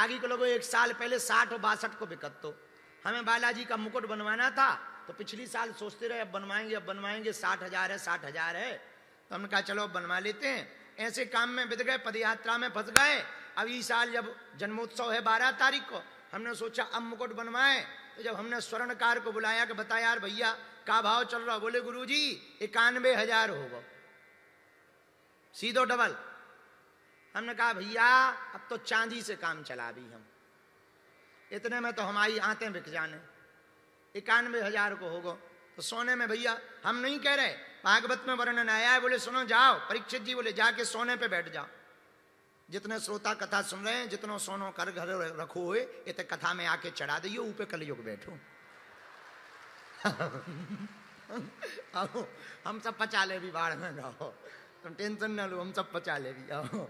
आगे के लोगों 1 साल पहले 60 और 62 को बिकत तो हमें बालाजी का मुकुट बनवाना था, तो पिछली साल सोचते रहे अब बनवाएंगे 60,000 है 60,000 है, तो हमने कहा चलो अब बनवा लेते हैं। ऐसे काम में बित गए, पदयात्रा में फंस गए। अब इस साल जब जन्मोत्सव है 12 तारीख को, हमने सोचा अब मुकुट बनवाए। तो जब हमने स्वर्णकार को बुलाया कि बता यार भैया का भाव चल रहा, बोले गुरुजी 91,000 होगा, सीधो डबल। हमने कहा भैया अब तो चांदी से काम चला भी हम, इतने में तो हमारी आंतें बिक जाने, 91,000 को होगा तो सोने में। भैया हम नहीं कह रहे, भागवत में वर्णन आया है, बोले सुनो जाओ परीक्षित जी, बोले जाके सोने पे बैठ जाओ। जितने श्रोता कथा सुन रहे हैं, जितनों सोनो कर घर रखो हुए, ये कथा में आके चढ़ा दियो, ऊपर कलयुग बैठो। हम सब पचा ले भी, बाढ़ में जाओ, तुम टेंशन न लो, हम सब पचा ले भी आओ।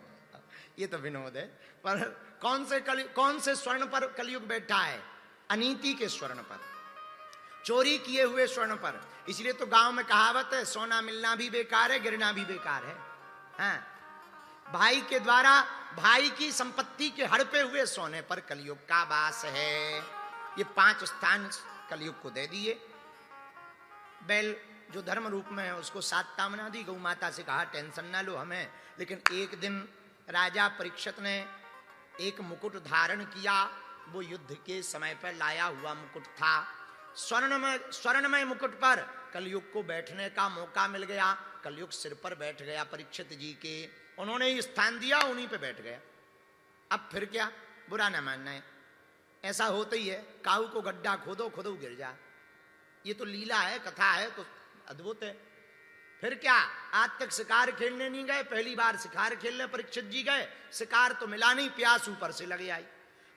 ये तो विनोद है, पर कौन से स्वर्ण पर कलयुग बैठा है? अनीति के स्वर्ण पर, चोरी किए हुए स्वर्ण पर। इसलिए तो गांव में कहावत है, सोना मिलना भी बेकार है, गिरना भी बेकार है। हाँ, भाई के द्वारा भाई की संपत्ति के हड़पे हुए सोने पर कलयुग का वास है। ये 5 स्थान कलयुग को दे दिए। बैल जो धर्म रूप में है उसको 7 तामना दी, गौ माता से कहा टेंशन ना लो हमें। लेकिन एक दिन राजा परीक्षित ने एक मुकुट धारण किया, वो युद्ध के समय पर लाया हुआ मुकुट था। स्वर्णमय मुकुट पर कलयुग को बैठने का मौका मिल गया। कलयुग सिर पर बैठ गया परीक्षित जी के, उन्होंने ही स्थान दिया, उन्हीं पे बैठ गया। अब फिर क्या, बुरा ना मानना है, ऐसा होता ही है, काऊ को गड्ढा खोदो खुदो गिर जा। ये तो लीला है, कथा है तो अद्भुत है। फिर क्या, आज तक शिकार खेलने नहीं गए, पहली बार शिकार खेलने परीक्षित जी गए। शिकार तो मिला नहीं, प्यास ऊपर से लगे आई।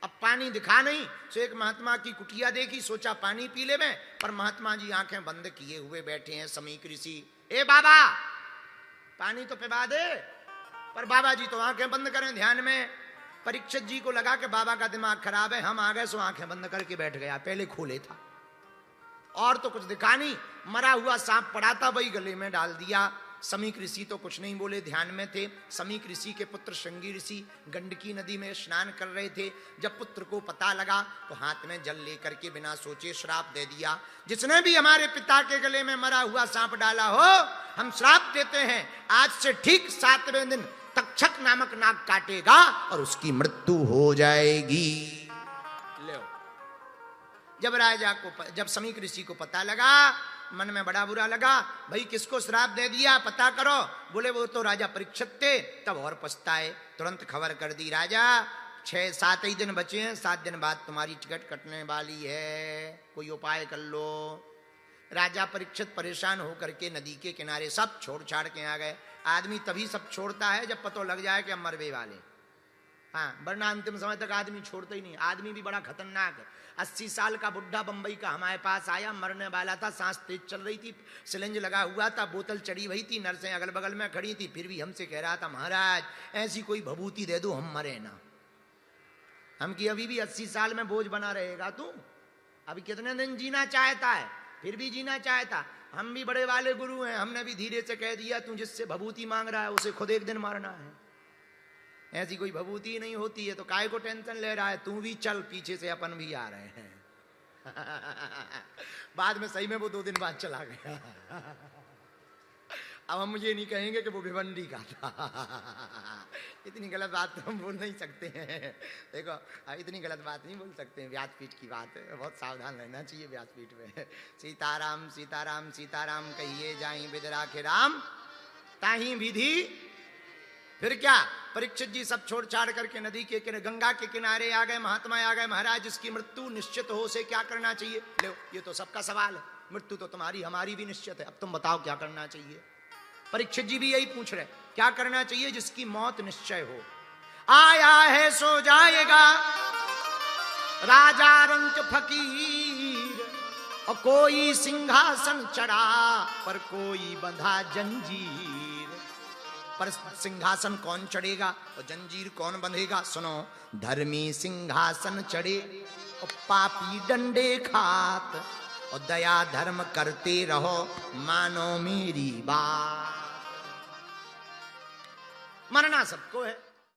अब पानी दिखा नहीं, तो एक महात्मा की कुटिया देखी, सोचा पानी पी ले में, पर महात्मा जी आंखें बंद किए हुए बैठे हैं। समीक ऋषि, ए बाबा पानी तो पिला दे, पर बाबा जी तो आंखें बंद करें ध्यान में। परीक्षित जी को लगा कि बाबा का दिमाग खराब है, हम आ गए, सो आंखें बंद करके बैठ गया। पहले खोले था और तो कुछ दिखा नहीं, मरा हुआ सांप पड़ा था, वही गले में डाल दिया। समीक ऋषि तो कुछ नहीं बोले, ध्यान में थे। समीक ऋषि के पुत्र श्रृंगी ऋषि गंडकी नदी में स्नान कर रहे थे। जब पुत्र को पता लगा तो हाथ में जल लेकर के बिना सोचे श्राप दे दिया, जिसने भी हमारे पिता के गले में मरा हुआ सांप डाला हो, हम श्राप देते हैं, आज से ठीक 7वें दिन तक्षक नामक नाग काटेगा और उसकी मृत्यु हो जाएगी। ले जब समीक ऋषि को पता लगा, मन में बड़ा बुरा लगा, भाई किसको श्राप दे दिया पता करो। बोले वो तो राजा परीक्षित थे। तब और पछताए, तुरंत खबर कर दी, राजा 6-7 ही दिन बचे हैं, 7 दिन बाद तुम्हारी टिकट कटने वाली है, कोई उपाय कर लो। राजा परीक्षित परेशान होकर के नदी के किनारे सब छोड़ छाड़ के आ गए। आदमी तभी सब छोड़ता है जब पता लग जाए कि हम मरवे वाले। हाँ, वरना अंतिम समय तक आदमी छोड़ता ही नहीं। आदमी भी बड़ा खतरनाक है। 80 साल का बुढ़ा बंबई का हमारे पास आया, मरने वाला था, सांस तेज चल रही थी, सिलेंज लगा हुआ था, बोतल चढ़ी हुई थी, नर्सें अगल बगल में खड़ी थी, फिर भी हमसे कह रहा था महाराज ऐसी कोई भभूति दे दो हम मरे ना। हम कि अभी भी 80 साल में बोझ बना रहेगा तू, अभी कितने दिन जीना चाहता है, फिर भी जीना चाहता। हम भी बड़े वाले गुरु हैं, हमने भी धीरे से कह दिया तू जिससे भभूति मांग रहा है उसे खुद एक दिन मारना है। ऐसी कोई भभूति नहीं होती है, तो काहे को टेंशन ले रहा है, तू भी चल, पीछे से अपन भी आ रहे हैं। बाद में सही में वो 2 दिन बाद चला गया। अब हम मुझे नहीं कहेंगे कि वो भिवंडी का था। इतनी गलत बात तो हम बोल नहीं सकते हैं। देखो इतनी गलत बात नहीं बोल सकते हैं, व्यासपीठ की बात है, बहुत सावधान रहना चाहिए व्यासपीठ में। सीताराम सीताराम सीताराम कहिए जाई बिदरा के राम ताही विधि। फिर क्या, परीक्षित जी सब छोड़ छाड़ करके नदी के किनारे, गंगा के किनारे आ गए। महात्मा आ गए, महाराज इसकी मृत्यु निश्चित हो से क्या करना चाहिए। लो ये तो सबका सवाल है, मृत्यु तो तुम्हारी हमारी भी निश्चित है, अब तुम बताओ क्या करना चाहिए। परीक्षित जी भी यही पूछ रहे, क्या करना चाहिए जिसकी मौत निश्चय हो। आया है सो जाएगा राजा रंक फकीर, और कोई सिंहासन चढ़ा पर कोई बंधा जंजीर। पर सिंहासन कौन चढ़ेगा और जंजीर कौन बंधेगा। सुनो, धर्मी सिंहासन चढ़े और पापी डंडे खात, और दया धर्म करते रहो मानो मेरी बात। मरना सबको है,